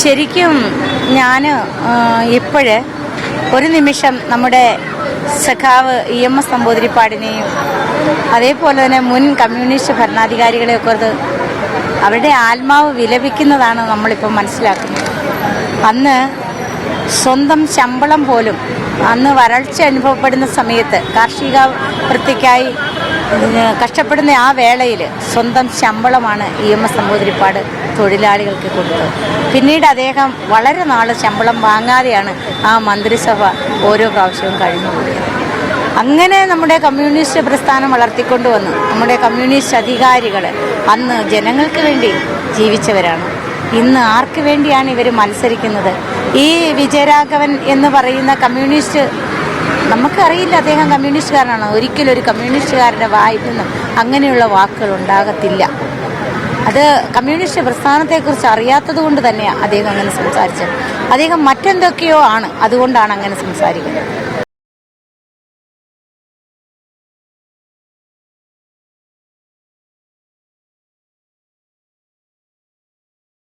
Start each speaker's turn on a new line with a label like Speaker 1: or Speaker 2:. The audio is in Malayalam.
Speaker 1: ശരിക്കും ഞാൻ ഇപ്പോഴ് ഒരു നിമിഷം നമ്മുടെ സഖാവ് EMS നമ്പൂതിരിപ്പാടിനെയും അതേപോലെ തന്നെ മുൻ കമ്മ്യൂണിസ്റ്റ് ഭരണാധികാരികളെയൊക്കെ അവരുടെ ആത്മാവ് വിലപിക്കുന്നതാണ് നമ്മളിപ്പോൾ മനസ്സിലാക്കുന്നത്. അന്ന് സ്വന്തം ശമ്പളം പോലും, അന്ന് വരൾച്ച അനുഭവപ്പെടുന്ന സമയത്ത് കാർഷിക വൃത്തിക്കായി കഷ്ടപ്പെടുന്ന ആ വേളയിൽ സ്വന്തം ശമ്പളമാണ് EMS നമ്പൂതിരിപ്പാട് തൊഴിലാളികൾക്ക് കൊടുത്തത്. പിന്നീട് അദ്ദേഹം വളരെ നാൾ ശമ്പളം വാങ്ങാതെയാണ് ആ മന്ത്രിസഭ ഓരോ പ്രാവശ്യവും കഴിഞ്ഞുകൂടിയത്. അങ്ങനെ നമ്മുടെ കമ്മ്യൂണിസ്റ്റ് പ്രസ്ഥാനം വളർത്തിക്കൊണ്ടുവന്ന് നമ്മുടെ കമ്മ്യൂണിസ്റ്റ് അധികാരികൾ അന്ന് ജനങ്ങൾക്ക് വേണ്ടി ജീവിച്ചവരാണ്. ഇന്ന് ആർക്ക് വേണ്ടിയാണ് ഇവർ മത്സരിക്കുന്നത്? ഈ വിജയരാഘവൻ എന്ന് പറയുന്ന കമ്മ്യൂണിസ്റ്റ്, നമുക്കറിയില്ല അദ്ദേഹം കമ്മ്യൂണിസ്റ്റുകാരനാണോ. ഒരിക്കലും ഒരു കമ്മ്യൂണിസ്റ്റുകാരുടെ വായിൽ നിന്നും അങ്ങനെയുള്ള വാക്കുകൾ ഉണ്ടാകത്തില്ല. അത് കമ്മ്യൂണിസ്റ്റ് പ്രസ്ഥാനത്തെക്കുറിച്ച് അറിയാത്തത് കൊണ്ട് തന്നെയാണ് അദ്ദേഹം അങ്ങനെ സംസാരിച്ചത്. അദ്ദേഹം മറ്റെന്തൊക്കെയോ ആണ്, അതുകൊണ്ടാണ് അങ്ങനെ സംസാരിക്കുന്നത്.